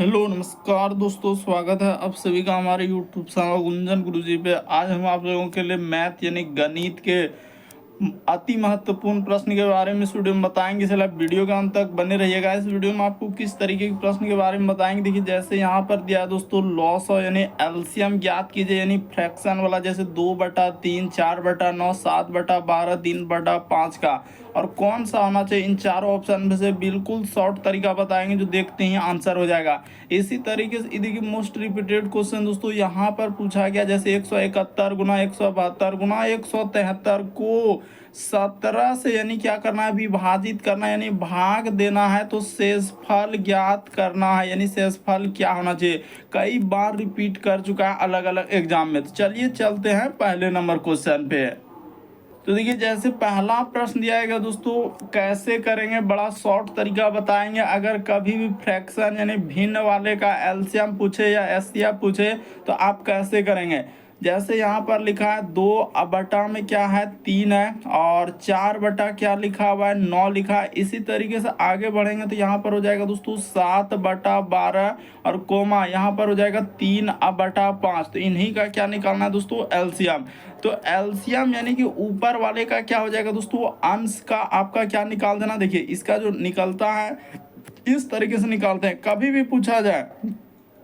Hello नमस्कार दोस्तों, स्वागत है आप सभी का हमारे यूट्यूब चैनल गुंजन गुरुजी पे। आज हम आप लोगों के लिए मैथ यानी गणित के अति महत्वपूर्ण प्रश्न के बारे में इस वीडियो में बताएंगे। चलिए आप वीडियो का अंत तक बने रहिएगा। इस वीडियो में आपको किस तरीके के प्रश्न के बारे में बताएंगे। देखिए जैसे यहाँ पर दिया है दोस्तों, लॉस और यानी एलसीएम ज्ञात कीजिए, यानी फ्रैक्शन वाला, जैसे 2/3, 4/9, 7/12, 3/5 का, और कौन सा होना चाहिए इन चारों ऑप्शन में से बिल्कुल शॉर्ट तरीका बताएंगे जो देखते ही आंसर हो जाएगा। इसी तरीके से देखिए मोस्ट रिपीटेड क्वेश्चन दोस्तों यहाँ पर पूछा गया, जैसे 171 गुना 172 गुना 173 को 17 से यानी क्या करना है, विभाजित करना है, यानी भाग देना है, तो शेषफल ज्ञात करना है, यानी शेषफल क्या होना चाहिए। कई बार रिपीट कर चुका है अलग अलग एग्जाम में। तो चलिए चलते हैं पहले नंबर क्वेश्चन पे। तो देखिए जैसे पहला प्रश्न दिया गया दोस्तों, कैसे करेंगे, बड़ा शॉर्ट तरीका बताएंगे। अगर कभी भी फ्रैक्शन यानी भिन्न वाले का एलसीएम पूछे या एचसीएफ पूछे तो आप कैसे करेंगे। जैसे यहाँ पर लिखा है 2/, में क्या है 3 है, और 4/ क्या लिखा हुआ है 9 लिखा है। इसी तरीके से आगे बढ़ेंगे तो यहाँ पर हो जाएगा दोस्तों 7/12, और कोमा यहाँ पर हो जाएगा 3/5। तो इन्हीं का क्या निकालना है दोस्तों, एलसीएम। तो एलसीएम यानी कि ऊपर वाले का क्या हो जाएगा दोस्तों, अंश का आपका क्या निकाल देना। देखिए इसका जो निकलता है इस तरीके से निकालते हैं, कभी भी पूछा जाए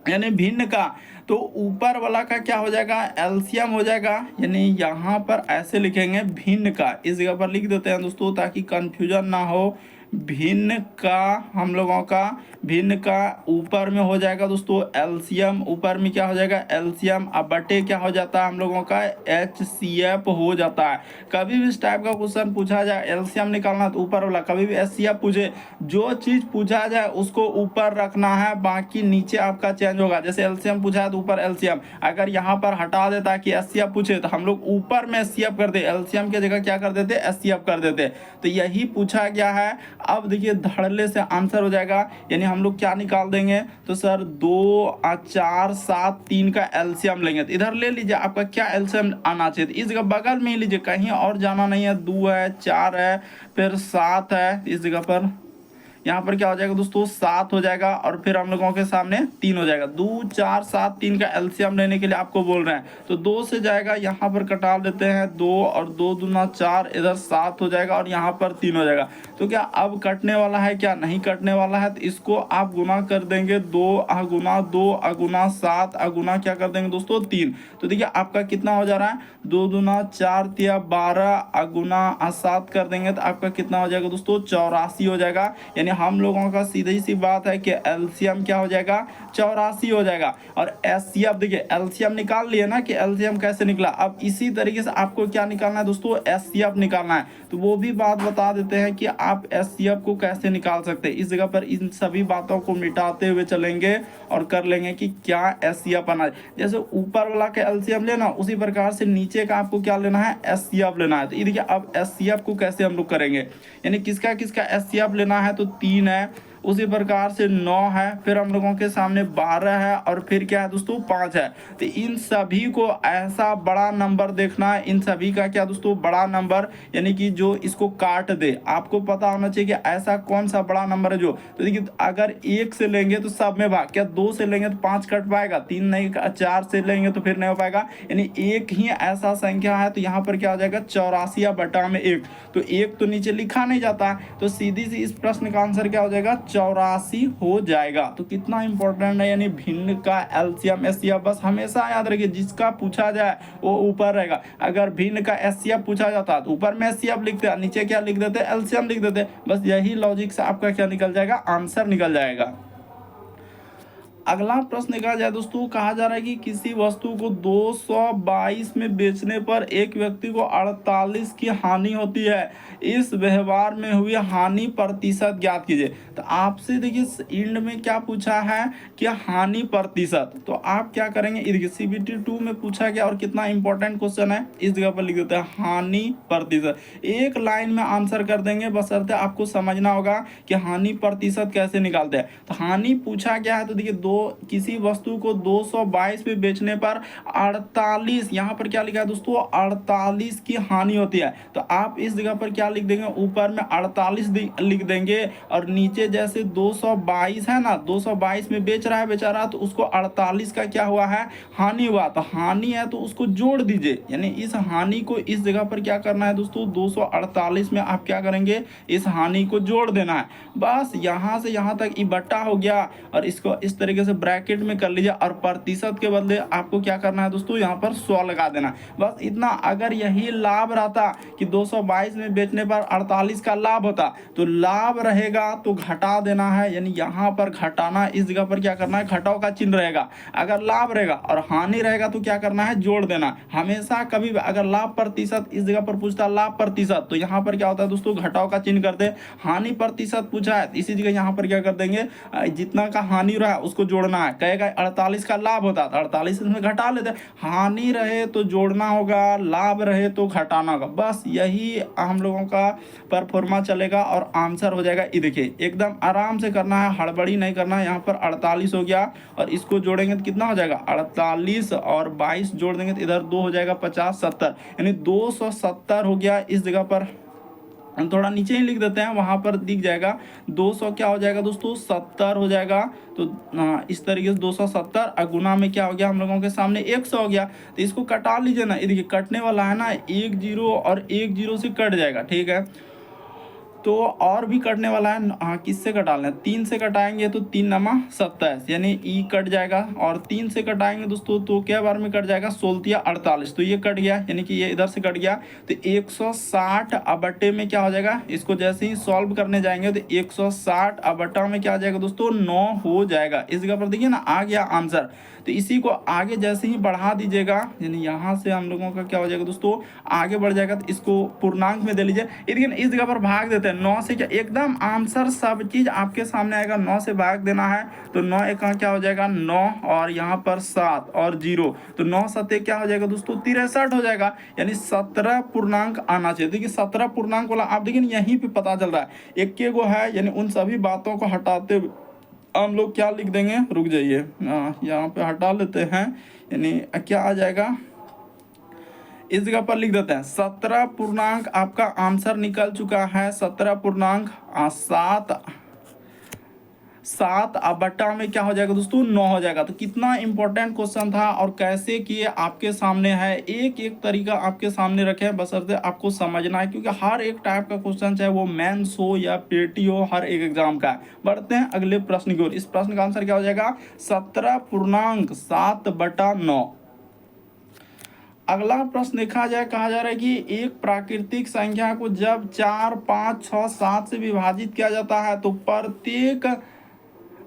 यानी भिन्न का, तो ऊपर वाला का क्या हो जाएगा, एलसीएम हो जाएगा। यानी यहाँ पर ऐसे लिखेंगे भिन्न का, इस जगह पर लिख देते हैं दोस्तों ताकि कंफ्यूजन ना हो। भिन्न का, हम लोगों का भिन्न का ऊपर में हो जाएगा दोस्तों एलसीएम, ऊपर में क्या हो जाएगा एलसीएम, अब बटे क्या हो जाता है हम लोगों का एचसीएफ हो जाता है। कभी भी इस टाइप का क्वेश्चन पूछा जाए एलसीएम निकालना तो ऊपर वाला, कभी भी एचसीएफ पूछे, जो चीज पूछा जाए उसको ऊपर रखना है, बाकी नीचे आपका चेंज होगा। जैसे एलसीएम पूछा है तो ऊपर एलसीएम, अगर यहाँ पर हटा देता कि एचसीएफ पूछे तो हम लोग ऊपर में एचसीएफ कर दे, एलसीएम की जगह क्या कर देते एचसीएफ कर देते। तो यही पूछा गया है। अब देखिए धड़ल्ले से आंसर हो जाएगा, यानी हम लोग क्या निकाल देंगे, तो सर 2, 4, 7, 3 का एलसीएम लेंगे। तो इधर ले लीजिए आपका क्या एलसीएम आना चाहिए, तो इस जगह बगल में ही लीजिए, कहीं और जाना नहीं है। 2 है, 4 है, फिर 7 है, इस जगह पर यहाँ पर क्या हो जाएगा दोस्तों 7 हो जाएगा, और फिर हम लोगों के सामने 3 हो जाएगा। 2, 4, 7, 3 का एलसीएम लेने के लिए आपको बोल रहे हैं, तो 2 से जाएगा, यहाँ पर कटा देते हैं 2, और 2 दूना 4, इधर 7 हो जाएगा, और यहाँ पर 3 हो जाएगा। तो क्या अब कटने वाला है, क्या नहीं कटने वाला है, तो इसको आप गुना कर देंगे 2 अगुना 2 अगुना 7 अगुना क्या कर देंगे दोस्तों 3। तो देखिए आपका कितना हो जा रहा है, 2 दूना 4 तिया 12 अगुना 7 कर देंगे तो आपका कितना हो जाएगा दोस्तों 84 हो जाएगा। यानी हम लोगों का सीधी सी बात है कि एलसीएम क्या हो जाएगा 84 हो जाएगा। और एचसीएफ देखिए एलसीएम निकाल लिए ना कि एलसीएम कैसे निकला, अब इसी तरीके से आपको क्या निकालना है दोस्तों एचसीएफ निकालना है। तो वो भी बात बता देते हैं कि आप एचसीएफ को कैसे निकाल सकते हैं। इस जगह पर इन सभी बातों को मिटाते हुए चलेंगे और कर लेंगे कि क्या एचसीएफ आना है। जैसे ऊपर वाला का एलसीएम लेना, उसी प्रकार से नीचे का आपको क्या लेना है एचसीएफ लेना है। तो ये देखिए अब एचसीएफ को कैसे हम लोग करेंगे, यानी किसका किसका एचसीएफ लेना है, तो 3 है, उसी प्रकार से 9 है, फिर हम लोगों के सामने 12 है, और फिर क्या है दोस्तों 5 है। तो इन सभी को ऐसा बड़ा नंबर देखना है, इन सभी का क्या दोस्तों बड़ा नंबर, यानी कि जो इसको काट दे। आपको पता होना चाहिए कि ऐसा कौन सा बड़ा नंबर है जो, तो देखिए अगर 1 से लेंगे तो सब में भाग, क्या 2 से लेंगे तो 5 कट पाएगा, 3 नहीं, 4 से लेंगे तो फिर नहीं हो पाएगा। यानी एक ही ऐसा संख्या है, तो यहाँ पर क्या हो जाएगा 84/1। तो 1 तो नीचे लिखा नहीं जाता, तो सीधी सी इस प्रश्न का आंसर क्या हो जाएगा 84 हो जाएगा। तो कितना इंपॉर्टेंट है, यानी भिन्न का एलसीएम एचसीएफ बस हमेशा याद रखिए, जिसका पूछा जाए वो ऊपर रहेगा। अगर भिन्न का एचसीएफ पूछा जाता तो ऊपर में एचसीएफ लिखते हैं, नीचे क्या लिख देते एलसीएम लिख देते। बस यही लॉजिक से आपका क्या निकल जाएगा, आंसर निकल जाएगा। अगला प्रश्न देखा जाए दोस्तों, कहा जा रहा है कि किसी वस्तु को 222 में बेचने पर एक व्यक्ति को 48 की हानि होती है, इस व्यवहार में हुई हानि प्रतिशत ज्ञात कीजिए। तो आपसे देखिए इंड में क्या पूछा है कि हानि प्रतिशत, तो आप क्या करेंगे, देखिए सीबीटी 2 में पूछा गया और कितना इंपॉर्टेंट क्वेश्चन है, इस जगह पर लिख देते हैं हानि प्रतिशत। एक लाइन में आंसर कर देंगे, बशर्ते आपको समझना होगा कि हानि प्रतिशत कैसे निकालते हैं। तो हानि पूछा गया है, तो देखिए किसी वस्तु को 222 पे बेचने पर 48, यहाँ पर क्या लिखा है दोस्तों, 48 की हानि होती है। तो आप इस जगह पर क्या लिख देंगे, ऊपर में 48 लिख देंगे और नीचे जैसे 222 है ना, 222 में बेच रहा है बेचारा, तो उसको 48 का क्या हुआ है, हानि हुआ। तो हानि है तो उसको जोड़ दीजिए, यानी इस हानि को इस जगह पर क्या करना है दोस्तों, 248 में आप क्या करेंगे, इस हानि को जोड़ देना है। बस यहाँ से यहाँ तक इकट्ठा हो गया और इसको इस तरीके से ब्रैकेट में कर लीजिए और प्रतिशत के बदले आपको क्या करना है दोस्तों, यहाँ पर 100 लगा देना। बस इतना। अगर यही लाभ रहता कि 222 में बेचने पर 48 का लाभ होता, तो लाभ रहेगा तो घटा देना है, यानी यहाँ पर घटाना, इस जगह पर क्या करना है, घटाव का चिन्ह रहेगा। अगर लाभ रहेगा और हानि रहेगा तो क्या करना है, जोड़ देना। हमेशा कभी भी अगर लाभ प्रतिशत इस जगह पर पूछता लाभ प्रतिशत, तो यहाँ पर क्या होता है दोस्तों, घटाव का चिन्ह कर दे। हानि प्रतिशत पूछा है, इसी जगह यहाँ पर क्या कर देंगे, जितना का हानि रहा उसको जोड़ना है। कहेगा 48 का लाभ होता तो 48 इसमें घटा लेते, हानि रहे तो जोड़ना होगा, लाभ रहे तो घटाना होगा। बस यही हम लोगों का परफॉर्मा चलेगा और आंसर हो जाएगा। ये देखिए एकदम आराम से करना है, हड़बड़ी नहीं करना है। यहाँ पर 48 हो गया और इसको जोड़ेंगे तो कितना हो जाएगा, 48 और 22 जोड़ देंगे तो इधर 2 हो जाएगा, 50 70, यानी 270 हो गया। इस जगह पर हम थोड़ा नीचे ही लिख देते हैं, वहाँ पर दिख जाएगा 200 क्या हो जाएगा दोस्तों, 70 हो जाएगा। तो इस तरीके से 270 और गुना में क्या हो गया हम लोगों के सामने 100 हो गया। तो इसको कटा लीजिए ना, ये देखिए कटने वाला है ना, 1 0 और 1 0 से कट जाएगा, ठीक है। तो और भी कटने वाला है, हाँ किससे कटा लें, 3 से कटाएंगे तो 3 नमा 27, यानी ई कट जाएगा। और 3 से कटाएंगे दोस्तों तो क्या बार में कट जाएगा, 16 48, तो ये कट गया, यानी कि ये इधर से कट गया। तो 160 अबट्टे में क्या हो जाएगा, इसको जैसे ही सॉल्व करने जाएंगे तो 160 अबट्टा में क्या आ जाएगा दोस्तों, 9 हो जाएगा। इस जगह पर देखिए ना आ गया आंसर। तो इसी को आगे जैसे ही बढ़ा दीजिएगा, यानी यहाँ से हम लोगों का क्या हो जाएगा दोस्तों, आगे बढ़ जाएगा। तो इसको पूर्णांक में दे लीजिए, लेकिन इस जगह पर भाग देते हैं 9 से, क्या एकदम आंसर सब चीज आपके सामने आएगा। 9 से भाग देना है तो 9 एक क्या हो जाएगा 9 और यहाँ पर 7 और 0, तो 9 7 क्या हो जाएगा दोस्तों 63 हो जाएगा, यानी 17 पूर्णांक आना चाहिए। देखिए 17 पूर्णांक वाला आप देखिए यहीं पे पता चल रहा है, एक गो है, यानी उन सभी बातों को हटाते हुए हम लोग क्या लिख देंगे, रुक जाइए यहाँ पे हटा लेते हैं, यानी क्या आ जाएगा, इस जगह पर लिख देते हैं 17 पूर्णांक आपका आंसर निकल चुका है। 17 पूर्णांक 7 बट्टा में क्या हो जाएगा दोस्तों 9 हो जाएगा। तो कितना इंपॉर्टेंट क्वेश्चन था और कैसे किए आपके सामने है, एक एक तरीका आपके सामने रखे हैं, बशर्ते आपको समझना है, क्योंकि हर एक टाइप का क्वेश्चन चाहे वो मेंस हो या पेटी हो, हर एक एग्जाम का है। बढ़ते हैं अगले प्रश्न की ओर। इस प्रश्न का आंसर क्या हो जाएगा, 17 पूर्णांक 7 बटा 9। अगला प्रश्न देखा जाए, कहा जा रहा है कि एक प्राकृतिक संख्या को जब 4 5 6 7 से विभाजित किया जाता है तो प्रत्येक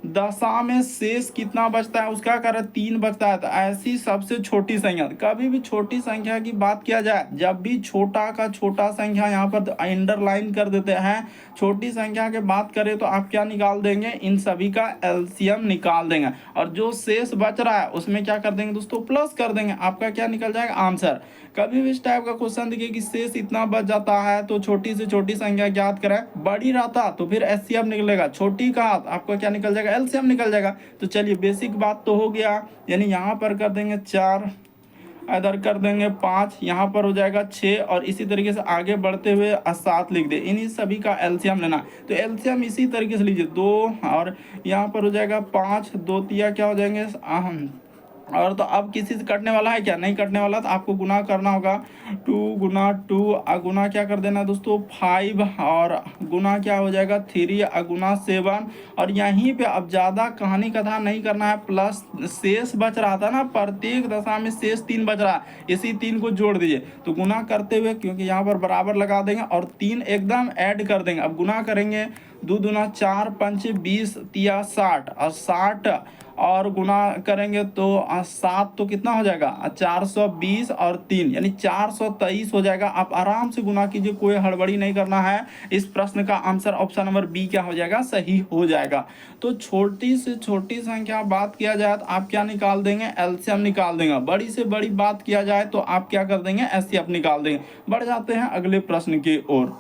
दशा में शेष कितना बचता है, उसका कारण 3 बचता है। तो ऐसी सबसे छोटी संख्या, कभी भी छोटी संख्या की बात किया जाए, जब भी छोटा का छोटा संख्या यहाँ पर अंडरलाइन कर देते हैं, छोटी संख्या की बात करें तो आप क्या निकाल देंगे, इन सभी का एलसीएम निकाल देंगे और जो शेष बच रहा है उसमें क्या कर देंगे दोस्तों, प्लस कर देंगे। आपका क्या निकल जाएगा आंसर। कभी भी इस टाइप का क्वेश्चन देखिए कि शेष इतना बच जाता है तो छोटी से छोटी संख्या ज्ञात करें, बड़ी रहता तो फिर एचसीएफ निकलेगा, छोटी का आपका क्या निकल जाएगा, एलसीएम निकल जाएगा। तो चलिए बेसिक बात तो हो गया, यानी यहाँ पर कर देंगे 4, इधर कर देंगे 5, यहाँ पर हो जाएगा 6 और इसी तरीके से आगे बढ़ते हुए 7 लिख दे। इन्हीं सभी का एलसीएम लेना, तो एलसीएम इसी तरीके से लीजिए 2 और यहाँ पर हो जाएगा 5, 2 तिया क्या हो जाएंगे और तो अब किसी से कटने वाला है क्या, नहीं कटने वाला, तो आपको गुना करना होगा 2 गुना 2 गुना क्या कर देना है दोस्तों 5 और गुना क्या हो जाएगा 3 गुना 7 और यहीं पे अब ज़्यादा कहानी कथा नहीं करना है। प्लस शेष बच रहा था ना, प्रत्येक दशा में शेष 3 बच रहा है, इसी 3 को जोड़ दीजिए। तो गुना करते हुए क्योंकि यहाँ पर बराबर लगा देंगे और 3 एकदम ऐड कर देंगे। अब गुना करेंगे 2 दूना 4 5 20 तिया 60 और 60 और गुना करेंगे तो 7 तो कितना हो जाएगा 420 और 3 यानी 423 हो जाएगा। आप आराम से गुना कीजिए, कोई हड़बड़ी नहीं करना है। इस प्रश्न का आंसर ऑप्शन नंबर बी क्या हो जाएगा, सही हो जाएगा। तो छोटी से छोटी संख्या बात किया जाए तो आप क्या निकाल देंगे, एलसीएम निकाल देंगे। बड़ी से बड़ी बात किया जाए तो आप क्या कर देंगे, एचसीएफ निकाल देंगे। बढ़ जाते हैं अगले प्रश्न की ओर।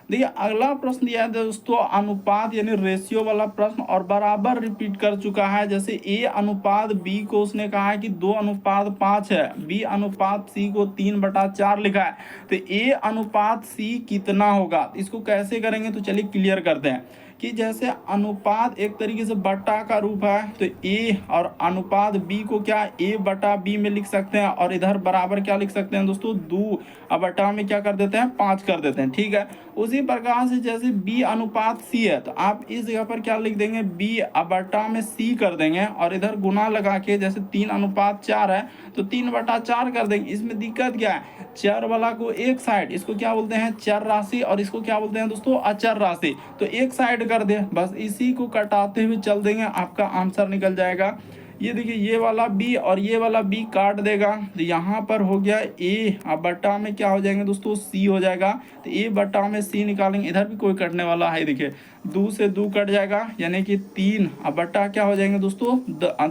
देखिए अगला प्रश्न दिया है दोस्तों अनुपात यानी रेशियो वाला प्रश्न, और बराबर रिपीट कर चुका है। जैसे ए अनुपात बी को उसने कहा है कि 2:5 है, बी अनुपात सी को 3/4 लिखा है, तो ए अनुपात सी कितना होगा। इसको कैसे करेंगे तो चलिए क्लियर करते हैं कि जैसे अनुपात एक तरीके से बट्टा का रूप है, तो ए और अनुपात बी को क्या ए बटा बी में लिख सकते हैं, और इधर बराबर क्या लिख सकते हैं दोस्तों 2 और बटा में क्या कर देते हैं 5 कर देते हैं। ठीक है, उसी प्रकार से जैसे बी अनुपात सी है, तो आप इस जगह पर क्या लिख देंगे बी बटा में सी कर देंगे, और इधर गुना लगा के जैसे 3:4 है तो 3/4 कर देंगे। इसमें दिक्कत क्या है, चर वाला को एक साइड, इसको क्या बोलते हैं चर राशि, और इसको क्या बोलते हैं दोस्तों अचर राशि, तो एक साइड कर दे, बस इसी को कटाते हुए चल देंगे, आपका आंसर निकल जाएगा। ये देखिए ये वाला बी और ये वाला बी काट देगा, तो यहाँ पर हो गया ए बटा में क्या हो जाएंगे दोस्तों सी हो जाएगा, तो ए बटा में सी निकालेंगे, इधर भी कोई कटने वाला है, देखिए 2 से 2 कट जाएगा, यानी कि 3 बटा क्या हो जाएंगे दोस्तों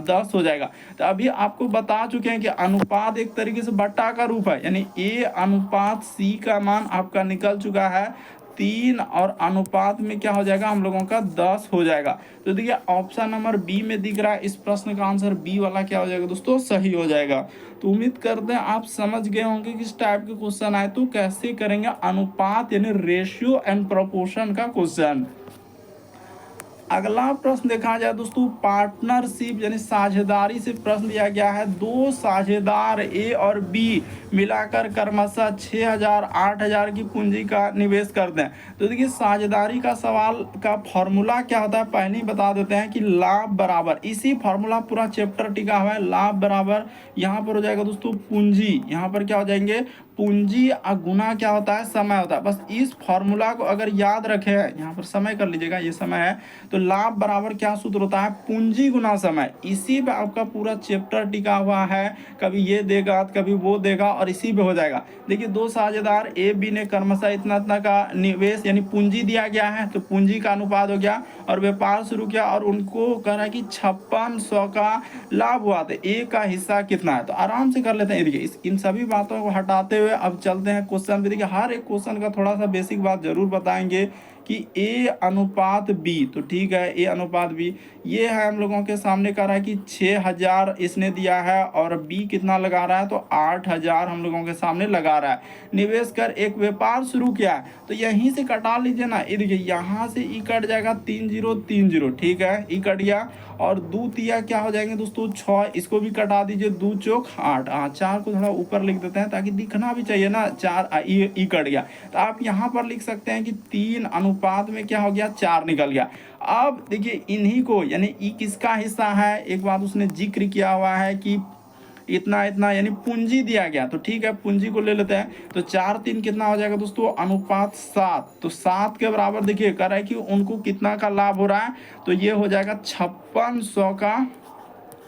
10 हो जाएगा। तो अभी आपको बता चुके हैं कि अनुपात एक तरीके से बट्टा का रूप है, यानी ए अनुपात सी का मान आपका निकल चुका है 3, और अनुपात में क्या हो जाएगा हम लोगों का 10 हो जाएगा। तो देखिए ऑप्शन नंबर बी में दिख रहा है, इस प्रश्न का आंसर बी वाला क्या हो जाएगा दोस्तों सही हो जाएगा। तो उम्मीद करते हैं आप समझ गए होंगे किस टाइप के क्वेश्चन आए तो कैसे करेंगे अनुपात यानी रेशियो एंड प्रोपोर्शन का क्वेश्चन। अगला प्रश्न देखा जाए दोस्तों पार्टनरशिप यानी साझेदारी से प्रश्न दिया गया है। 2 साझेदार ए और बी मिलाकर क्रमशः 6,000 8,000 की पूंजी का निवेश करते हैं। तो देखिए साझेदारी का सवाल का फॉर्मूला क्या होता है पहले ही बता देते हैं कि लाभ बराबर, इसी फॉर्मूला पूरा चैप्टर टिका हुआ है, लाभ बराबर यहाँ पर हो जाएगा दोस्तों पूंजी, यहाँ पर क्या हो जाएंगे पूंजी गुना क्या होता है समय होता है। बस इस फॉर्मूला को अगर याद रखे, यहाँ पर समय कर लीजिएगा ये समय है, तो लाभ बराबर क्या सूत्र होता है पूंजी गुना समय। इसी पे आपका पूरा चैप्टर टिका हुआ है, कभी ये देगा कभी वो देगा और इसी पे हो जाएगा। देखिए 2 साझेदार ए बी ने क्रमशः इतना इतना का निवेश यानी पूंजी दिया गया है, तो पूंजी का अनुपात हो गया और व्यापार शुरू किया, और उनको कह रहा है कि 5600 का लाभ हुआ, तो ए का हिस्सा कितना है। तो आराम से कर लेते हैं। देखिए इन सभी बातों को हटाते हुए अब चलते हैं क्वेश्चन पे। देखिए हर एक क्वेश्चन का थोड़ा सा बेसिक बात जरूर बताएंगे कि ए अनुपात बी, तो ठीक है ए अनुपात बी ये है हम लोगों के सामने कह रहा है कि 6,000 इसने दिया है और बी कितना लगा रहा है तो 8,000 हम लोगों के सामने लगा रहा है। निवेश कर एक व्यापार शुरू किया है, तो यहीं से कटा लीजिए ना, ये देखिए यहाँ से ई कट जाएगा 3030, ठीक है ई कट गया, और 2 तिया क्या हो जाएंगे दोस्तों 6, इसको भी कटा दीजिए 2 चौक 8, 4 को थोड़ा ऊपर लिख देते हैं ताकि दिखना भी चाहिए ना, 4 ई कट गया, तो आप यहाँ पर लिख सकते हैं कि 3 अनुपात में क्या हो गया 4 निकल गया। अब देखिए इन्हीं को यानी ई किसका हिस्सा है, एक बात उसने जिक्र किया हुआ है कि इतना इतना यानी पूंजी दिया गया, तो ठीक है पूंजी को ले लेते हैं, तो 4 3 कितना हो जाएगा दोस्तों अनुपात 7, तो 7 के बराबर देखिए कह रहा है कि उनको कितना का लाभ हो रहा है, तो ये हो जाएगा 5600 का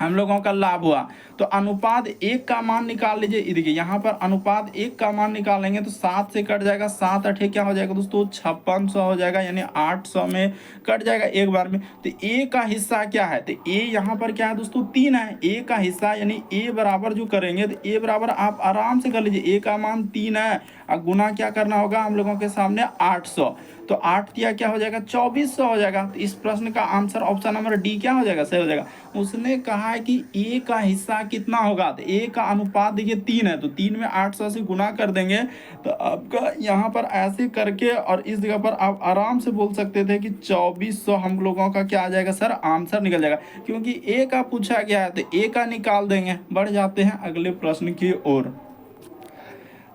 हम लोगों का लाभ हुआ। तो अनुपात 1 का मान निकाल लीजिए, देखिए यहाँ पर अनुपात 1 का मान निकालेंगे तो 7 से कट जाएगा, 7 8 क्या हो जाएगा दोस्तों 5600 हो जाएगा, यानी 800 में कट जाएगा एक बार में। तो ए का हिस्सा क्या है, तो ए यहाँ पर क्या है दोस्तों 3 है, ए का हिस्सा यानी ए बराबर जो करेंगे तो ए बराबर आप आराम से कर लीजिए, ए का मान 3 है और गुना क्या करना होगा हम लोगों के सामने 800, तो 8 दिया क्या हो जाएगा 2400 हो जाएगा। तो इस प्रश्न का आंसर ऑप्शन नंबर डी क्या हो जाएगा सही हो जाएगा। उसने कहा है कि ए का हिस्सा कितना होगा, तो ए का अनुपात देखिए 3 है, तो 3 में 800 से गुना कर देंगे, तो आपका यहाँ पर ऐसे करके और इस जगह पर आप आराम से बोल सकते थे कि 2400 हम लोगों का क्या आ जाएगा सर आंसर निकल जाएगा, क्योंकि ए का पूछा गया है तो ए का निकाल देंगे। बढ़ जाते हैं अगले प्रश्न की ओर।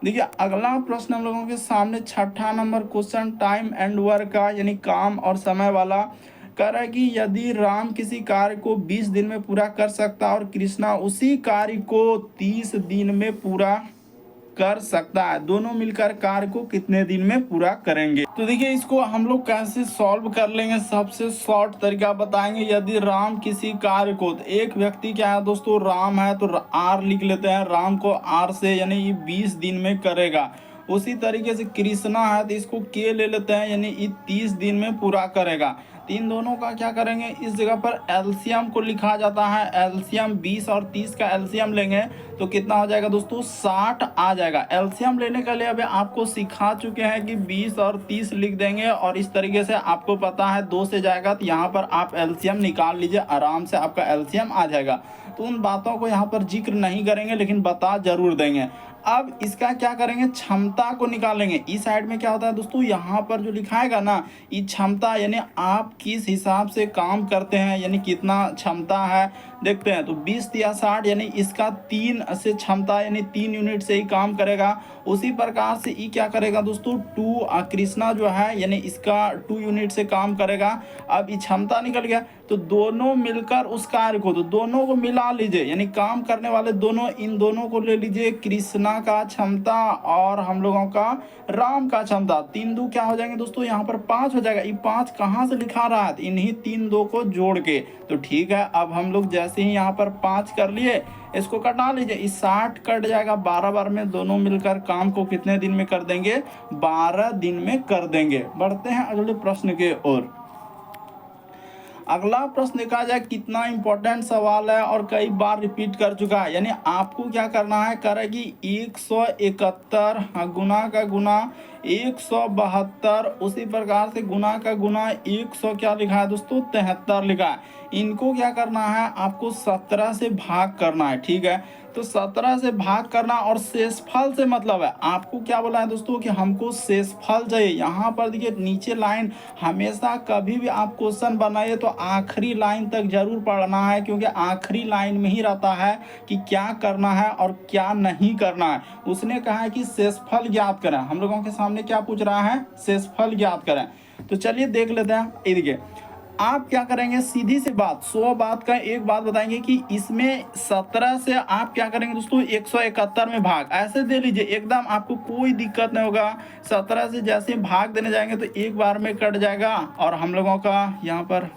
देखिए अगला प्रश्न हम लोगों के सामने 6ठा नंबर क्वेश्चन टाइम एंड वर्क का यानी काम और समय वाला कह रहा है कि यदि राम किसी कार्य को 20 दिन में पूरा कर सकता है और कृष्णा उसी कार्य को 30 दिन में पूरा कर सकता है, दोनों मिलकर कार्य को कितने दिन में पूरा करेंगे। तो देखिए इसको हम लोग कैसे सॉल्व कर लेंगे, सबसे शॉर्ट तरीका बताएंगे। यदि राम किसी कार्य को, तो एक व्यक्ति क्या है दोस्तों राम है तो आर लिख लेते हैं, राम को आर से यानी ये 20 दिन में करेगा। उसी तरीके से कृष्णा है तो इसको के ले लेते हैं यानी ये 30 दिन में पूरा करेगा। इन दोनों का क्या करेंगे, इस जगह पर एलसीएम को लिखा जाता है। एलसीएम 20 और 30 का एलसीएम लेंगे तो कितना हो जाएगा दोस्तों, 60 आ जाएगा। एलसीएम लेने के लिए अभी आपको सिखा चुके हैं कि 20 और 30 लिख देंगे और इस तरीके से आपको पता है 2 से जाएगा तो यहाँ पर आप एलसीएम निकाल लीजिए, आराम से आपका एलसीएम आ जाएगा। तो उन बातों को यहाँ पर जिक्र नहीं करेंगे लेकिन बता जरूर देंगे। अब इसका क्या करेंगे, क्षमता को निकालेंगे। इस साइड में क्या होता है दोस्तों, यहाँ पर जो लिखाएगा ना, ये क्षमता यानी आप किस हिसाब से काम करते हैं, यानी कितना क्षमता है देखते हैं। तो 20 या 60 यानी इसका 3 से क्षमता यानी 3 यूनिट से ही काम करेगा। उसी प्रकार से ये क्या करेगा दोस्तों, 2 कृष्णा जो है यानी इसका 2 यूनिट से काम करेगा। अब ये क्षमता निकल गया तो दोनों मिलकर उस कार्य को, तो दोनों को मिला लीजिए यानी काम करने वाले दोनों, इन दोनों को ले लीजिए, कृष्णा का क्षमता और हम लोगों का राम का क्षमता। 3 2 क्या हो जाएंगे दोस्तों, यहाँ पर 5 हो जाएगा। ये 5 कहाँ से लिखा रहा है, इन्हीं 3 2 को जोड़ के। तो ठीक है, अब हम लोग जैसे ही यहाँ पर 5 कर लिए, इसको कटा लीजिए, इस 60 कट जाएगा 12 बार में। दोनों मिलकर काम को कितने दिन में कर देंगे, 12 दिन में कर देंगे। बढ़ते हैं अगले प्रश्न के ओर। अगला प्रश्न देखा जाए, कितना इंपॉर्टेंट सवाल है और कई बार रिपीट कर चुका है। यानी आपको क्या करना है, करेगी 171 गुना का गुना 172, उसी प्रकार से गुना का गुना 100 क्या लिखा है दोस्तों, 73 लिखा है। इनको क्या करना है, आपको 17 से भाग करना है। ठीक है, तो 17 से भाग करना और शेषफल से मतलब है, आपको क्या बोला है दोस्तों कि हमको शेषफल चाहिए। यहाँ पर देखिए नीचे लाइन, हमेशा कभी भी आप क्वेश्चन बनाइए तो आखिरी लाइन तक जरूर पढ़ना है, क्योंकि आखिरी लाइन में ही रहता है कि क्या करना है और क्या नहीं करना है। उसने कहा है कि शेषफल ज्ञात करें, हम लोगों के सामने क्या पूछ रहा है, शेषफल ज्ञात करें। तो चलिए देख लेते हैं। ये देखिए, आप क्या करेंगे, सीधी सी बात, 100 बात का एक बात बताएंगे कि इसमें 17 से आप क्या करेंगे दोस्तों, 171 में भाग ऐसे दे लीजिए, एकदम आपको कोई दिक्कत नहीं होगा। 17 से जैसे भाग देने जाएंगे तो एक बार में कट जाएगा और हम लोगों का यहाँ पर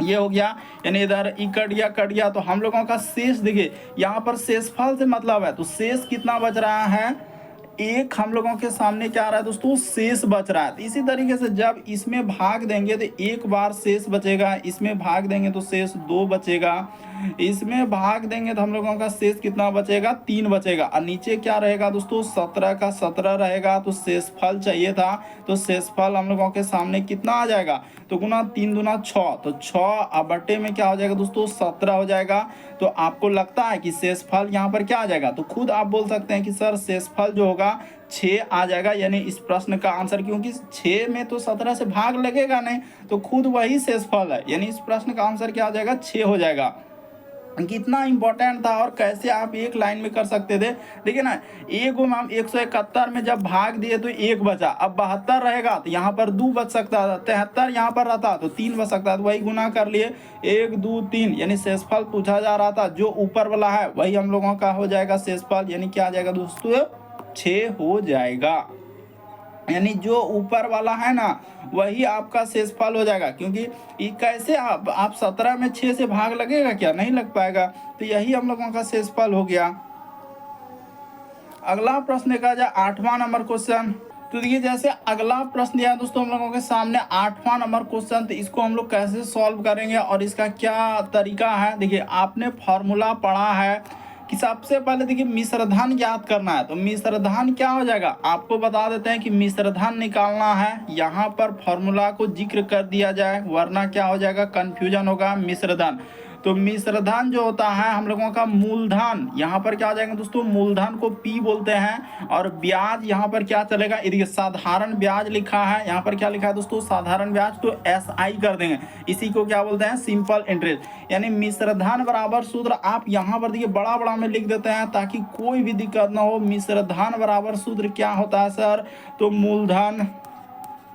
ये हो गया, यानी इधर ई कट गया। तो हम लोगों का शेष देखिए, यहाँ पर शेषफल से मतलब है, तो शेष कितना बच रहा है, एक हम लोगों के सामने क्या आ रहा है दोस्तों, शेष बच रहा है। तो इसी तरीके से जब इसमें भाग देंगे तो एक बार शेष बचेगा, इसमें भाग देंगे तो शेष 2 बचेगा, इसमें भाग देंगे तो हम लोगों का शेष कितना बचेगा, 3 बचेगा। और नीचे क्या रहेगा दोस्तों, 17 का 17 रहेगा। तो शेषफल चाहिए था, तो शेषफल हम लोगों के सामने कितना आ जाएगा, तो गुना 3 दूना 6, तो 6 अब बटे में क्या हो जाएगा दोस्तों, 17 हो जाएगा। तो आपको लगता है कि शेषफल यहाँ पर क्या आ जाएगा, तो खुद आप बोल सकते हैं कि सर शेषफल जो होगा 6 आ जाएगा, यानी इस प्रश्न का आंसर, क्योंकि 6 में तो 17 से भाग लगेगा नहीं, तो खुद वही शेषफल है, यानी इस प्रश्न का आंसर क्या हो जाएगा, 6 हो जाएगा। कितना इंपॉर्टेंट था और कैसे आप एक लाइन में कर सकते थे। देखिए ना, एक को हम 171 में जब भाग दिए तो 1 बचा, अब 72 रहेगा तो यहाँ पर 2 बच सकता था, 73 यहाँ पर रहता तो 3 बच सकता था, तो वही गुना कर लिए, 1 2 3, यानी शेषफल पूछा जा रहा था, जो ऊपर वाला है वही हम लोगों का हो जाएगा शेषफल, यानी क्या आ जाएगा दोस्तों, 6 हो जाएगा। यानी जो ऊपर वाला है ना वही आपका शेषफल हो जाएगा, क्योंकि ये कैसे आप 17 में 6 से भाग लगेगा क्या, नहीं लग पाएगा, तो यही हम लोगों का शेषफल हो गया। अगला प्रश्न देखा जाए, 8वां नंबर क्वेश्चन। तो देखिए, जैसे अगला प्रश्न दिया दोस्तों हम लोगों के सामने 8वां नंबर क्वेश्चन, तो इसको हम लोग कैसे सॉल्व करेंगे और इसका क्या तरीका है। देखिए, आपने फॉर्मूला पढ़ा है कि सबसे पहले देखिए मिश्रधन ज्ञात करना है। तो मिश्रधन क्या हो जाएगा, आपको बता देते हैं कि मिश्रधन निकालना है, यहाँ पर फॉर्मूला को जिक्र कर दिया जाए, वरना क्या हो जाएगा, कंफ्यूजन होगा। मिश्रधन, तो मिश्रधन जो होता है हम लोगों का मूलधन, यहाँ पर क्या हो जाएगा दोस्तों, मूलधन को P बोलते हैं, और ब्याज यहाँ पर क्या चलेगा, देखिए साधारण ब्याज लिखा है, यहाँ पर क्या लिखा है दोस्तों, साधारण ब्याज, तो SI कर देंगे, इसी को क्या बोलते हैं, सिंपल इंटरेस्ट। यानी मिश्रधन बराबर सूत्र आप यहाँ पर देखिए बड़ा बड़ा में लिख देते हैं ताकि कोई भी दिक्कत ना हो। मिश्रधन बराबर सूत्र क्या होता है सर, तो मूलधन,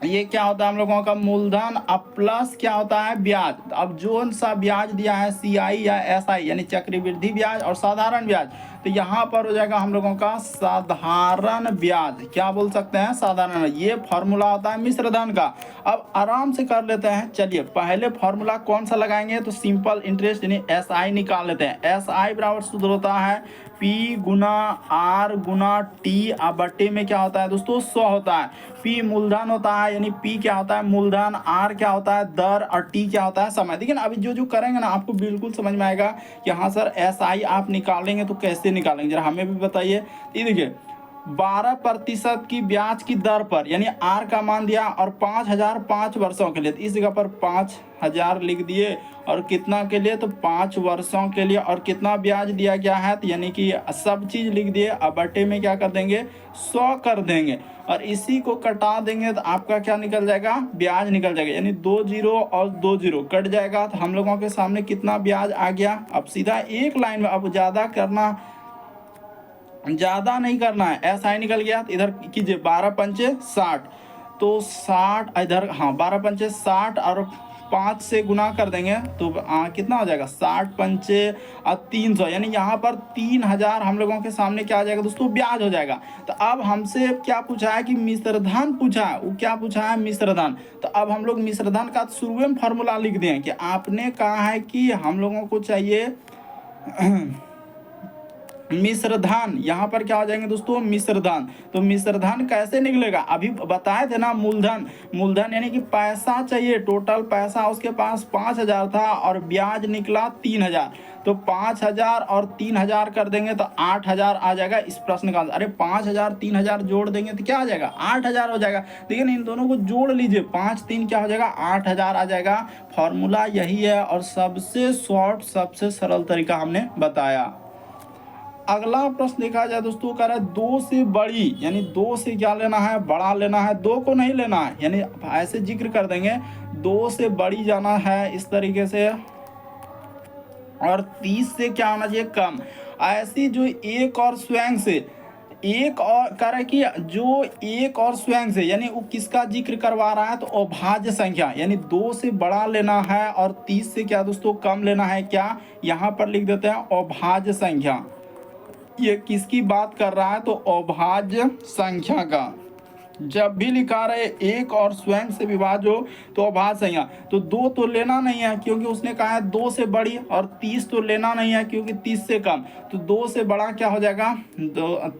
ये क्या होता है हम लोगों का मूलधन, अब प्लस क्या होता है ब्याज। अब जो सा ब्याज दिया है CI या SI यानी चक्रवृद्धि ब्याज और साधारण ब्याज, तो यहाँ पर हो जाएगा हम लोगों का साधारण ब्याज। क्या बोल सकते हैं? साधारण। ये फॉर्मूला होता है मिश्र धन का। अब आराम से कर लेते हैं। चलिए पहले फॉर्मूला कौन सा लगाएंगे? तो सिंपल इंटरेस्ट यानी SI निकाल लेते हैं। SI बराबर सूत्र होता है P गुना R गुना T बटे में क्या होता है दोस्तों? 100 होता है। P मूलधन होता है यानी P क्या होता है? मूलधन। R क्या होता है? दर। और T क्या होता है? समय। देखिए ना अभी जो जो करेंगे ना आपको बिल्कुल समझ में आएगा कि हाँ सर SI आप निकालेंगे तो कैसे निकालेंगे, जरा हमें भी बताइए। ये देखिए 12% की ब्याज की दर पर यानी R का मान दिया और 5,000 5 वर्षों के लिए, तो इस जगह पर 5,000 लिख दिए और कितना के लिए? तो 5 वर्षों के लिए। और कितना ब्याज दिया गया है? तो यानी कि सब चीज़ लिख दिए। अब बटे में क्या कर देंगे? 100 कर देंगे और इसी को कटा देंगे तो आपका क्या निकल जाएगा? ब्याज निकल जाएगा। यानी 2 जीरो और 2 जीरो कट जाएगा तो हम लोगों के सामने कितना ब्याज आ गया? अब सीधा एक लाइन में, अब ज़्यादा नहीं करना है। SI निकल गया तो इधर कीजिए 12 पंचे 60, तो 60 इधर, हाँ 12 पंचे 60 और 5 से गुना कर देंगे तो कितना हो जाएगा? 60 पंचे 300 यानी यहाँ पर 3,000 हम लोगों के सामने क्या आ जाएगा दोस्तों? ब्याज हो जाएगा। तो अब हमसे क्या पूछा है कि मिश्रधन पूछा है। वो क्या पूछा है? मिश्रधन। तो अब हम लोग मिश्रधन का शुरू में फॉर्मूला लिख दें कि आपने कहा है कि हम लोगों को चाहिए मिश्रधन। यहाँ पर क्या हो जाएंगे दोस्तों? मिश्रधन। तो मिश्रधन कैसे निकलेगा? अभी बताए थे ना, मूलधन। मूलधन यानी कि पैसा चाहिए, टोटल पैसा उसके पास 5,000 था और ब्याज निकला 3,000, तो 5,000 और 3,000 कर देंगे तो 8,000 आ जाएगा इस प्रश्न का आंसर। अरे 5,000 3,000 जोड़ देंगे तो क्या आ जाएगा? 8,000 हो जाएगा। लेकिन इन दोनों को जोड़ लीजिए, 5 3 क्या हो जाएगा? 8,000 आ जाएगा। फॉर्मूला यही है और सबसे शॉर्ट सबसे सरल तरीका हमने बताया। अगला प्रश्न देखा जाए दोस्तों, कह रहा है 2 से बड़ी, यानी 2 से क्या लेना है? बड़ा लेना है, 2 को नहीं लेना है। यानी ऐसे जिक्र कर देंगे 2 से बड़ी जाना है इस तरीके से, और 30 से क्या होना चाहिए? कम। ऐसी जो एक और स्वयं से, एक और कह रहा है कि जो एक और स्वयं से, यानी वो किसका जिक्र करवा रहा है? तो अभाज्य संख्या, यानी 2 से बड़ा लेना है और 30 से क्या दोस्तों? कम लेना है। क्या यहाँ पर लिख देते हैं? अभाज्य संख्या। ये किसकी बात कर रहा है? तो अभाज्य संख्या का। जब भी लिखा रहे एक और स्वयं से विभाज्य हो तो अभाज्य संख्या, तो 2 तो लेना नहीं है क्योंकि उसने कहा है 2 से बड़ी, और 30 तो लेना नहीं है क्योंकि 30 से कम। तो 2 से बड़ा क्या हो जाएगा?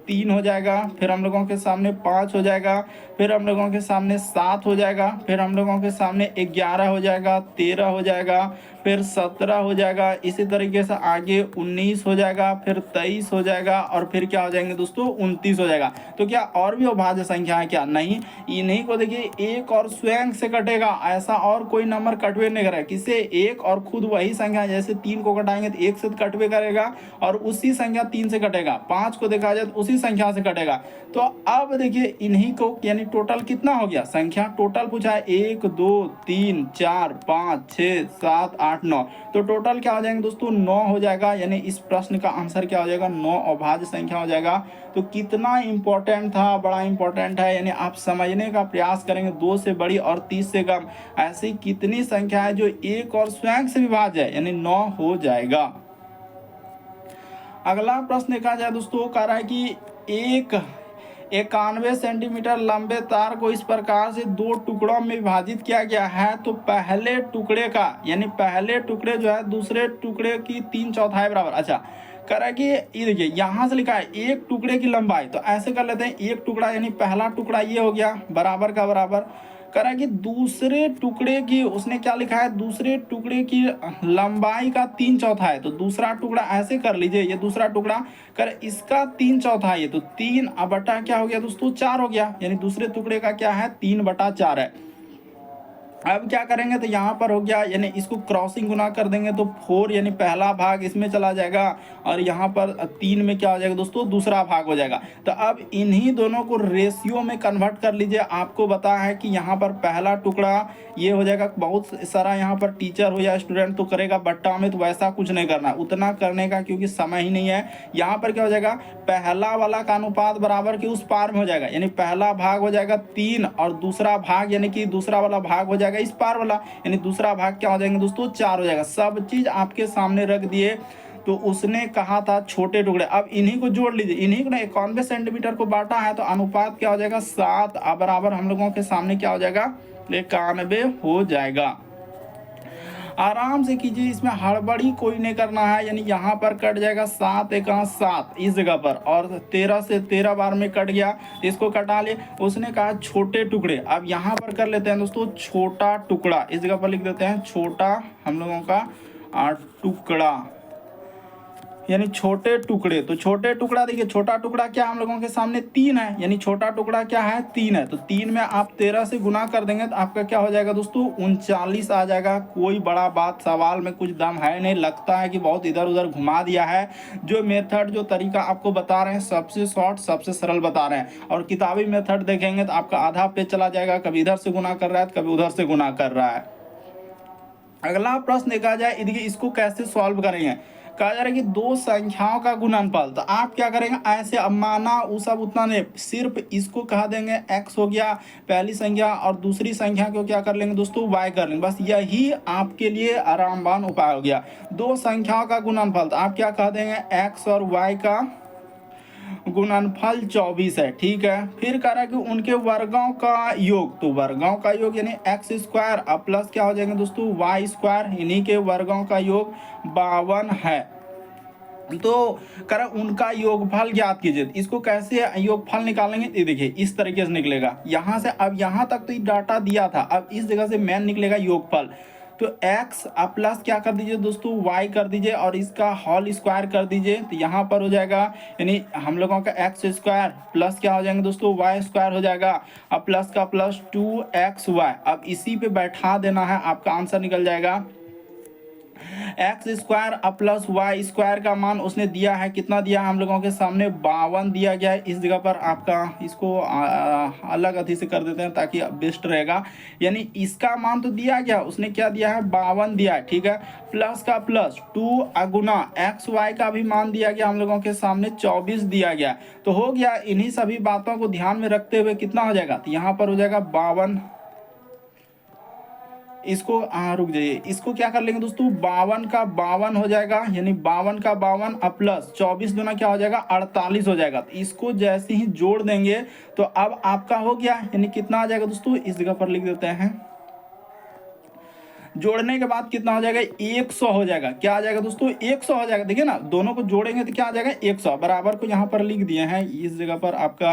3 हो जाएगा, फिर हम लोगों के सामने 5 हो जाएगा, फिर हम लोगों के सामने 7 हो जाएगा, फिर हम लोगों के सामने 11 हो जाएगा, 13 हो जाएगा, फिर 17 हो जाएगा, इसी तरीके से आगे 19 हो जाएगा, फिर 23 हो जाएगा, और फिर क्या हो जाएंगे दोस्तों? 29 हो जाएगा। तो क्या और भी अभाज्य संख्या है क्या? नहीं। इन्हीं को देखिए एक और स्वयं से कटेगा, ऐसा और कोई नंबर कटवे नहीं करेगा। किसे? एक और खुद वही संख्या, जैसे 3 को कटाएंगे तो 1 से कटवे करेगा और उसी संख्या 3 से कटेगा। 5 को देखा जाए तो उसी संख्या से कटेगा। तो अब देखिए इन्हीं को, यानी टोटल कितना हो गया? संख्या टोटल पूछा है 1 2 3 4 5 6 7 8 9, तो टोटल क्या हो जाएंगे दोस्तों? 9 हो जाएगा। यानी इस प्रश्न का आंसर क्या हो जाएगा? 9 अभाज्य संख्या हो जाएगा। तो कितना इंपॉर्टेंट था? बड़ा इंपॉर्टेंट है। यानी आप समझने का प्रयास करेंगे 2 से बड़ी और 30 से कम, ऐसी कितनी संख्या है जो एक और स्वयं से विभाज्य है, यानी 9 हो जाएगा। अगला प्रश्न देखा जाए दोस्तों, कह रहा है कि 91 सेंटीमीटर लंबे तार को इस प्रकार से 2 टुकड़ों में विभाजित किया गया है, तो पहले टुकड़े का, यानी पहले टुकड़े जो है दूसरे टुकड़े की 3/4 बराबर। अच्छा, कह रहा है कि ये देखिए यहाँ से लिखा है एक टुकड़े की लंबाई, तो ऐसे कर लेते हैं एक टुकड़ा, यानी पहला टुकड़ा ये हो गया बराबर का बराबर। कह रहा है कि दूसरे टुकड़े की, उसने क्या लिखा है? दूसरे टुकड़े की लंबाई का 3/4, तो दूसरा टुकड़ा ऐसे कर लीजिए, ये दूसरा टुकड़ा कर इसका 3/4 है, तो 3 बटा क्या हो गया दोस्तों? 4 हो गया। यानी दूसरे टुकड़े का क्या है? 3/4 है। अब क्या करेंगे? तो यहाँ पर हो गया, यानी इसको क्रॉसिंग गुना कर देंगे तो 4, यानी पहला भाग इसमें चला जाएगा, और यहाँ पर 3 में क्या हो जाएगा दोस्तों? दूसरा भाग हो जाएगा। तो अब इन्हीं दोनों को रेशियो में कन्वर्ट कर लीजिए। आपको बताया है कि यहाँ पर पहला टुकड़ा ये हो जाएगा। बहुत सारा यहाँ पर टीचर हो या स्टूडेंट तो करेगा बट्टा में, तो वैसा कुछ नहीं करना, उतना करने का क्योंकि समय ही नहीं है। यहाँ पर क्या हो जाएगा? पहला वाला का अनुपात बराबर के उस पार में हो जाएगा, यानी पहला भाग हो जाएगा 3 और दूसरा भाग, यानी कि दूसरा वाला भाग हो जाएगा इस पार वाला, यानी दूसरा भाग क्या हो जाएंगे दोस्तों? 4 हो जाएगा। सब चीज आपके सामने रख दिए। तो उसने कहा था छोटे टुकड़े। अब इन्हीं को जोड़ लीजिए, इन्हीं को ना 91 सेंटीमीटर को बांटा है, तो अनुपात क्या हो जाएगा 7 बराबर हम लोगों के सामने क्या हो जाएगा 91 हो जाएगा। आराम से कीजिए, इसमें हड़बड़ी कोई नहीं करना है। यानी यहाँ पर कट जाएगा 7 एका 7 इस जगह पर, और 13 से 13 बार में कट गया, इसको कटा लिए। उसने कहा छोटे टुकड़े, अब यहाँ पर कर लेते हैं दोस्तों छोटा टुकड़ा, इस जगह पर लिख देते हैं छोटा हम लोगों का टुकड़ा, यानी छोटे टुकड़े। तो छोटे टुकड़ा देखिए, छोटा टुकड़ा क्या हम लोगों के सामने 3 है, यानी छोटा टुकड़ा क्या है 3 है। तो 3 में आप 13 से गुना कर देंगे तो आपका क्या हो जाएगा दोस्तों 39 आ जाएगा। कोई बड़ा बात, सवाल में कुछ दम है नहीं, लगता है कि बहुत इधर उधर घुमा दिया है। जो मेथड जो तरीका आपको बता रहे हैं सबसे शॉर्ट सबसे सरल बता रहे हैं, और किताबी मेथड देखेंगे तो आपका आधा पेज चला जाएगा, कभी इधर से गुना कर रहा है कभी उधर से गुना कर रहा है। अगला प्रश्न देखा जाए, देखिए इसको कैसे सॉल्व करेंगे। कहा जा रहा है कि दो संख्याओं का गुणनफल, तो आप क्या करेंगे ऐसे, अब माना वो सब उतना नहीं, सिर्फ इसको कहा देंगे x हो गया पहली संख्या, और दूसरी संख्या को क्या कर लेंगे दोस्तों y कर लेंगे। बस यही आपके लिए आरामदान उपाय हो गया। दो संख्याओं का गुणनफल, तो आप क्या कह देंगे x और y का गुणनफल 24 है, ठीक है। फिर कह रहा है कि उनके वर्गों का योग, तो वर्गों का योग यानी एक्स स्क्वायर अब प्लस क्या हो जाएंगे दोस्तों वाई स्क्वायर, इन्हीं के वर्गों का योग 52 है। तो कह रहा उनका योगफल ज्ञात कीजिए। इसको कैसे योगफल निकालेंगे, ये देखिए इस तरीके से निकलेगा। यहाँ से अब यहाँ तक तो ये डाटा दिया था, अब इस जगह से मेन निकलेगा योगफल। तो x अब प्लस क्या कर दीजिए दोस्तों y कर दीजिए, और इसका होल स्क्वायर कर दीजिए, तो यहाँ पर हो जाएगा यानी हम लोगों का एक्स स्क्वायर प्लस क्या हो जाएंगे दोस्तों y स्क्वायर हो जाएगा। अब प्लस का प्लस 2xy, अब इसी पे बैठा देना है, आपका आंसर निकल जाएगा एक्स स्क्वायर अब प्लस वाई स्क्वायर का मान उसने दिया है, कितना दिया है हम लोगों के सामने 52 दिया गया है। इस जगह पर आपका इसको अलग अथी से कर देते हैं ताकि बेस्ट रहेगा। यानी इसका मान तो दिया गया, उसने क्या दिया है 52 दिया है, ठीक है। प्लस का प्लस 2 अगुना एक्स वाई का भी मान दिया गया हम लोगों के सामने 24 दिया गया। तो हो गया, इन्हीं सभी बातों को ध्यान में रखते हुए कितना हो जाएगा, तो यहाँ पर हो जाएगा 52। इसको रुक जाइए, इसको क्या कर लेंगे दोस्तों 52 का 52 हो जाएगा, यानी 52 का 52 अब प्लस 24 दूना क्या हो जाएगा 48 हो जाएगा। तो इसको जैसे ही जोड़ देंगे तो अब आपका हो गया, यानी कितना आ जाएगा दोस्तों इस जगह पर लिख देते हैं। जोड़ने के बाद कितना हो जाएगा 100 हो जाएगा। क्या आ जाएगा दोस्तों 100 हो जाएगा। देखिए ना, दोनों को जोड़ेंगे तो क्या आ जाएगा 100। बराबर को यहाँ पर लिख दिए हैं, इस जगह पर आपका,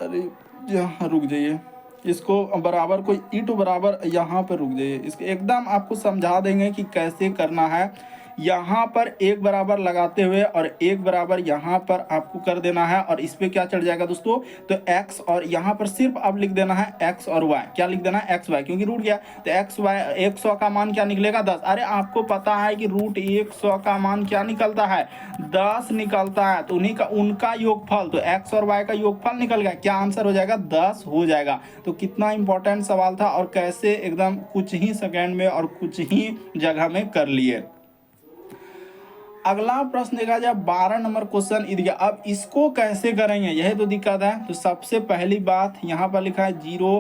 अरे यहाँ रुक जाइए, इसको बराबर को ईंट बराबर यहाँ पर रुक जाइए, इसको एकदम आपको समझा देंगे कि कैसे करना है। यहाँ पर एक बराबर लगाते हुए और एक बराबर यहाँ पर आपको कर देना है, और इस पे क्या चढ़ जाएगा दोस्तों, तो x, और यहाँ पर सिर्फ अब लिख देना है x और y। क्या लिख देना है x y, क्योंकि रूट गया तो x y 100 का मान क्या निकलेगा 10। अरे आपको पता है कि रूट 100 का मान क्या निकलता है 10 निकलता है, तो उन्हीं का उनका योगफल, तो x और y का योगफल निकल गया, क्या आंसर हो जाएगा 10 हो जाएगा। तो कितना इंपॉर्टेंट सवाल था, और कैसे एकदम कुछ ही सेकेंड में और कुछ ही जगह में कर लिए। अगला प्रश्न देखा जाए 12 नंबर क्वेश्चन। अब इसको कैसे करेंगे, यही तो दिक्कत है। तो सबसे पहली बात यहाँ पर लिखा है 0,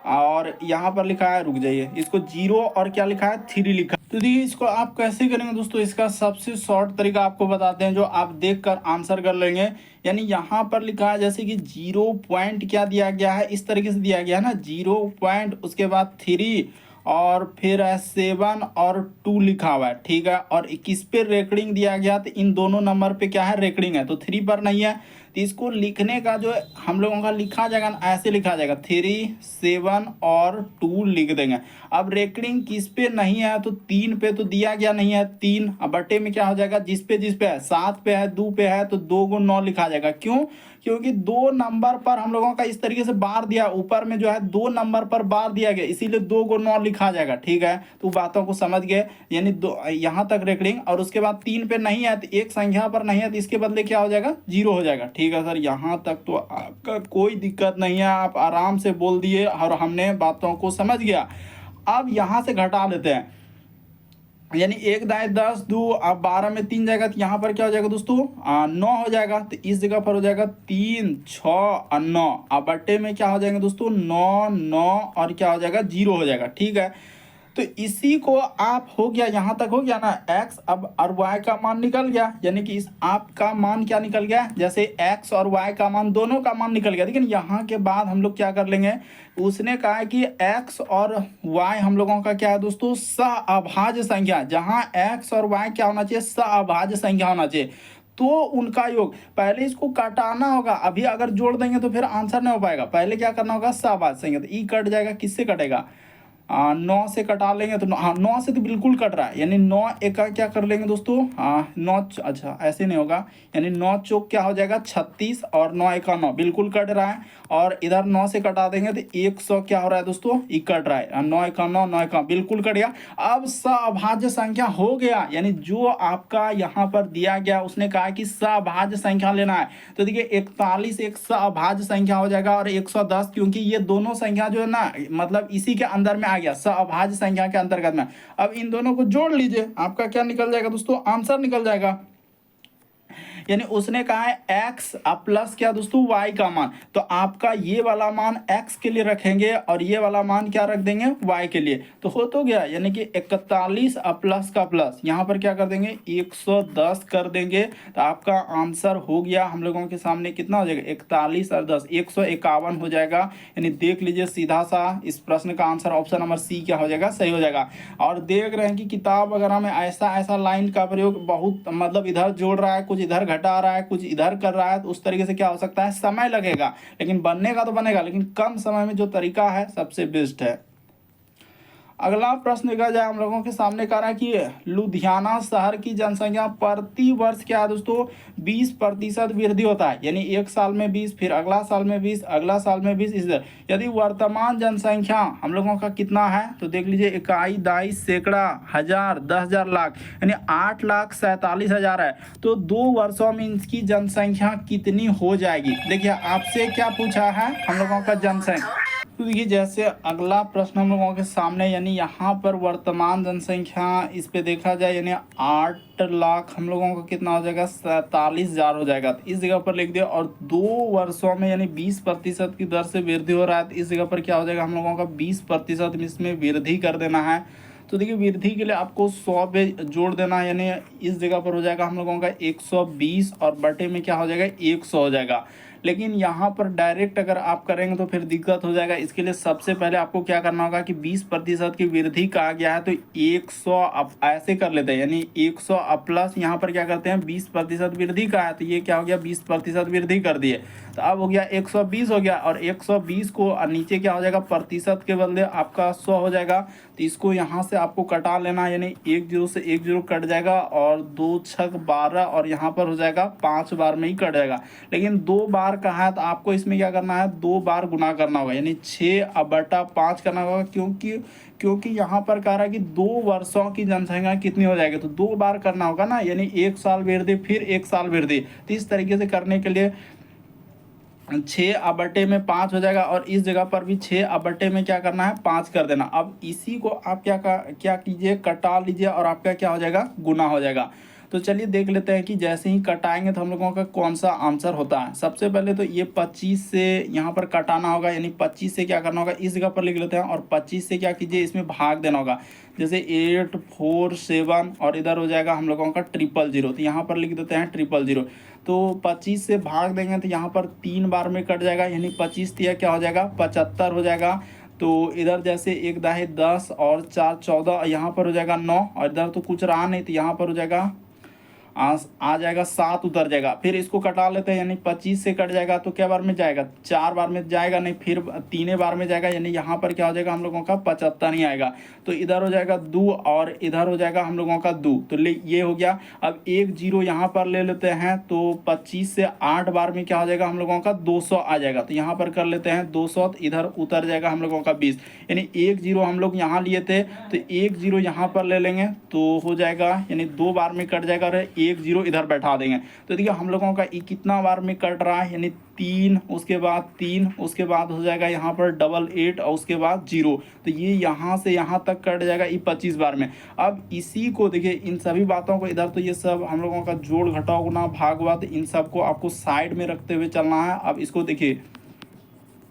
और यहाँ पर लिखा है, रुक जाइए, इसको 0 और क्या लिखा है 3 लिखा है। तो देखिए इसको आप कैसे करेंगे दोस्तों, इसका सबसे शॉर्ट तरीका आपको बताते हैं जो आप देखकर आंसर कर लेंगे। यानी यहाँ पर लिखा है जैसे कि 0 पॉइंट क्या दिया गया है, इस तरीके से दिया गया है ना, 0 पॉइंट उसके बाद 3 और फिर 7 और 2 लिखा हुआ है, ठीक है। और किस पे रेकडिंग दिया गया, तो इन दोनों नंबर पे क्या है रेकडिंग है, तो 3 पर नहीं है। तो इसको लिखने का जो हम लोगों का लिखा जाएगा ऐसे लिखा जाएगा 3, 7 और 2 लिख देंगे। अब रेकडिंग किस पे नहीं है, तो 3 पे तो दिया गया नहीं है 3, अब बटे में क्या हो जाएगा जिस पे है, 7 पे है 2 पे है, तो 2 गुण 9 लिखा जाएगा। क्यों, क्योंकि 2 नंबर पर हम लोगों का इस तरीके से बार दिया, ऊपर में जो है 2 नंबर पर बार दिया गया, इसीलिए 2 गुण 9 लिखा जाएगा, ठीक है। तो बातों को समझ गए, यानी यहाँ तक रेकडिंग, और उसके बाद 3 पे नहीं है तो एक संख्या पर नहीं है, तो इसके बदले क्या हो जाएगा 0 हो जाएगा, ठीक है सर। यहाँ तक तो आपका कोई दिक्कत नहीं है, आप आराम से बोल दिए और हमने बातों को समझ गया। अब यहाँ से घटा लेते हैं, यानी 1 दाएं 10 2, अब 12 में 3 जाएगा, तो यहाँ पर क्या हो जाएगा दोस्तों 9 हो जाएगा। तो इस जगह पर हो जाएगा 3 6 और 9, अब बट्टे में क्या हो जाएंगे दोस्तों 9 9 और क्या हो जाएगा 0 हो जाएगा, ठीक है। तो इसी को आप हो गया, यहाँ तक हो गया ना x, अब और y का मान निकल गया, यानी कि इस आप का मान क्या निकल गया, जैसे x और y का मान दोनों का मान निकल गया। लेकिन यहाँ के बाद हम लोग क्या कर लेंगे, उसने कहा है कि x और y हम लोगों का क्या है दोस्तों, सहअभाज्य संख्या, जहाँ x और y क्या होना चाहिए, सहअभाज्य संख्या होना चाहिए। तो उनका योग, पहले इसको काटाना होगा, अभी अगर जोड़ देंगे तो फिर आंसर नहीं हो पाएगा। पहले क्या करना होगा, सहअभाज्य संख्या, तो ई कट जाएगा, किससे कटेगा, 9 से कटा लेंगे तो हाँ 9 से तो बिल्कुल कट रहा है, यानी 9 एक का क्या कर लेंगे दोस्तों, 9, अच्छा ऐसे नहीं होगा, यानी 9 चौक क्या हो जाएगा 36 और 9 एका 9 बिल्कुल कट रहा है, और इधर 9 से कटा देंगे तो 100 क्या हो रहा है दोस्तों, ये कट रहा है, 9 एका 9, 9 एका बिल्कुल कट गया। अब सहअभाज्य संख्या हो गया, यानी जो आपका यहाँ पर दिया गया उसने कहा कि सहअभाज्य संख्या लेना है, तो देखिए 41 एक सहअभाज्य संख्या हो जाएगा, और 110 क्योंकि ये दोनों संख्या जो है ना मतलब इसी के अंदर में आ गया, सहअभाज्य संख्या के अंतर्गत में। अब इन दोनों को जोड़ लीजिए, आपका क्या निकल जाएगा दोस्तों, आंसर निकल जाएगा। यानी उसने कहा है x प्लस क्या दोस्तों, y का मान, तो आपका ये वाला मान x के लिए रखेंगे और ये वाला मान क्या रख देंगे, y के लिए, तो हो तो गया, यानी कि 41 प्लस का प्लस यहाँ पर क्या कर देंगे 110 कर देंगे, तो आपका आंसर हो गया हम लोगों के सामने कितना हो जाएगा, 41 और 10 151 हो जाएगा। यानी देख लीजिए सीधा सा इस प्रश्न का आंसर ऑप्शन नंबर सी क्या हो जाएगा, सही हो जाएगा। और देख रहे हैं कि किताब वगैरह में ऐसा ऐसा लाइन का प्रयोग बहुत मतलब इधर जोड़ रहा है, कुछ इधर घटा रहा है, कुछ इधर कर रहा है, तो उस तरीके से क्या हो सकता है, समय लगेगा, लेकिन बनने का तो बनेगा, लेकिन कम समय में जो तरीका है सबसे बेस्ट है। अगला प्रश्न देखा जाए हम लोगों के सामने कह रहा है कि लुधियाना शहर की जनसंख्या प्रति वर्ष क्या है दोस्तों, 20% वृद्धि होता है, यानी एक साल में 20, फिर अगला साल में 20, अगला साल में 20, इस तरह। यदि वर्तमान जनसंख्या हम लोगों का कितना है, तो देख लीजिए इकाई, दाई, सैकड़ा, हजार, 10,000, लाख, यानी 8,47,000 है, तो 2 वर्षों में इसकी जनसंख्या कितनी हो जाएगी। देखिए आपसे क्या पूछा है हम लोगों का जनसंख्या, तो देखिए जैसे अगला प्रश्न हम लोगों के सामने, यानी यहाँ पर वर्तमान जनसंख्या इस पे देखा जाए, यानी 8 लाख हम लोगों का कितना हो जाएगा, 47,000 हो जाएगा, तो इस जगह पर लिख दिया। और 2 वर्षों में यानी 20% की दर से वृद्धि हो रहा है, तो इस जगह पर क्या हो जाएगा हम लोगों का 20% इसमें वृद्धि कर देना है। तो देखिए वृद्धि के लिए आपको 100 पे जोड़ देना है, यानी इस जगह पर हो जाएगा हम लोगों का 120 और बटे में क्या हो जाएगा 100 हो जाएगा। लेकिन यहाँ पर डायरेक्ट अगर आप करेंगे तो फिर दिक्कत हो जाएगा। इसके लिए सबसे पहले आपको क्या करना होगा कि 20% की वृद्धि कहा गया है, तो 100 अब ऐसे कर लेते हैं, यानी 100 प्लस यहाँ पर क्या करते हैं 20% वृद्धि का है, तो ये क्या हो गया 20% वृद्धि कर दिए, तो अब हो गया 120 हो गया, और 120 को नीचे क्या हो जाएगा प्रतिशत के बदले आपका 100 हो जाएगा, तो इसको यहाँ से आपको कटा लेना, यानी 1 0 से 1 0 कट जाएगा, और 2 6 12 और यहाँ पर हो जाएगा 5 बार में ही कट जाएगा। लेकिन 2 बार कहा है तो आपको इसमें क्या करना है 2 बार गुना करना होगा, यानी 6/5 करना होगा, क्योंकि यहाँ पर कह रहा है कि 2 वर्षों की जनसंख्या कितनी हो जाएगी, तो 2 बार करना होगा ना, यानी 1 साल वृद्धि फिर 1 साल वृद्धि, तो इस तरीके से करने के लिए 6/5 हो जाएगा, और इस जगह पर भी 6/5 में क्या करना है 5 कर देना। अब इसी को आप क्या कीजिए कटा लीजिए, और आपका क्या हो जाएगा गुना हो जाएगा। तो चलिए देख लेते हैं कि जैसे ही कटाएंगे तो हम लोगों का कौन सा आंसर होता है। सबसे पहले तो ये 25 से यहाँ पर कटाना होगा, यानी 25 से क्या करना होगा इस जगह पर लिख लेते हैं, और 25 से क्या कीजिए इसमें भाग देना होगा, जैसे 8 4 7 और इधर हो जाएगा हम लोगों का 000, तो यहाँ पर लिख देते हैं 000। तो 25 से भाग देंगे तो यहाँ पर 3 बार में कट जाएगा, यानी 25 दिया क्या हो जाएगा 75 हो जाएगा। तो इधर जैसे 1 दाहे 10 और 4 14, यहाँ पर हो जाएगा 9, और इधर तो कुछ रहा नहीं, तो यहाँ पर हो जाएगा आ जाएगा 7 उतर जाएगा। फिर इसको कटा लेते हैं, यानी 25 से कट जाएगा तो क्या बार में जाएगा 4 बार में जाएगा, नहीं फिर 3 बार में जाएगा, यानी यहाँ पर क्या हो जाएगा हम लोगों का 75 ही आएगा। तो इधर हो जाएगा 2 और इधर हो जाएगा हम लोगों का 2, तो ये हो गया। अब 1 0 यहाँ पर ले लेते हैं, तो 25 से 8 बार में क्या हो जाएगा हम लोगों का 200 आ जाएगा, तो यहाँ पर कर लेते हैं 200, तो इधर उतर जाएगा हम लोगों का 20, यानी 1 0 हम लोग यहाँ लिए थे, तो 1 0 यहाँ पर ले लेंगे तो हो जाएगा, यानी 2 बार में कट जाएगा, और 1 0 इधर बैठा देंगे। तो देखिए हम लोगों का कितना बार में कट रहा है, यानी 3, उसके बाद 3, उसके बाद हो जाएगा यहाँ पर 88 और उसके बाद 0, तो ये यहाँ से यहाँ तक कट जाएगा 25 बार में। अब इसी को देखिए इन सभी बातों को इधर, तो ये सब हम लोगों का जोड़ घटाव गुना भाग हुआ, तो इन सब को आपको साइड में रखते हुए चलना है। अब इसको देखिए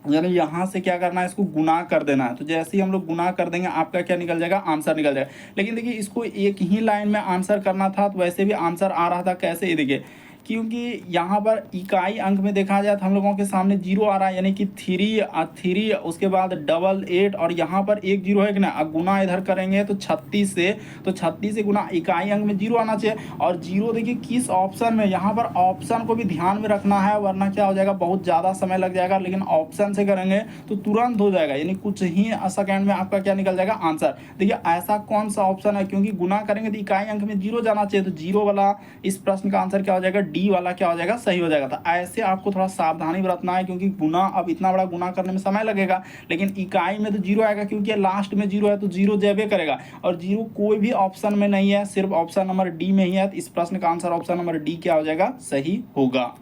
यानी यहाँ से क्या करना है, इसको गुना कर देना है। तो जैसे ही हम लोग गुना कर देंगे आपका क्या निकल जाएगा, आंसर निकल जाएगा। लेकिन देखिए इसको एक ही लाइन में आंसर करना था तो वैसे भी आंसर आ रहा था। कैसे, ये देखिए, क्योंकि यहाँ पर इकाई अंक में देखा जाए तो हम लोगों के सामने जीरो आ रहा है, यानी कि थ्री, उसके बाद 88 और यहाँ पर एक जीरो है कि ना। अब गुना इधर करेंगे तो 36 से, तो 36 से गुना इकाई अंक में जीरो आना चाहिए। और जीरो देखिए किस ऑप्शन में, यहाँ पर ऑप्शन को भी ध्यान में रखना है, वरना क्या हो जाएगा, बहुत ज़्यादा समय लग जाएगा। लेकिन ऑप्शन से करेंगे तो तुरंत हो जाएगा, यानी कुछ ही सेकेंड में आपका क्या निकल जाएगा, आंसर। देखिए ऐसा कौन सा ऑप्शन है, क्योंकि गुना करेंगे तो इकाई अंक में जीरो जाना चाहिए, तो जीरो वाला इस प्रश्न का आंसर क्या हो जाएगा, डी वाला क्या हो जाएगा, सही हो जाएगा। तो ऐसे आपको थोड़ा सावधानी बरतना है, क्योंकि गुना अब इतना बड़ा गुना करने में समय लगेगा, लेकिन इकाई में तो जीरो आएगा, क्योंकि लास्ट में जीरो है तो जीरो जेबे करेगा। और जीरो कोई भी ऑप्शन में नहीं है, सिर्फ ऑप्शन नंबर डी में ही है। तो इस प्रश्न का आंसर ऑप्शन नंबर डी क्या हो जाएगा, सही होगा।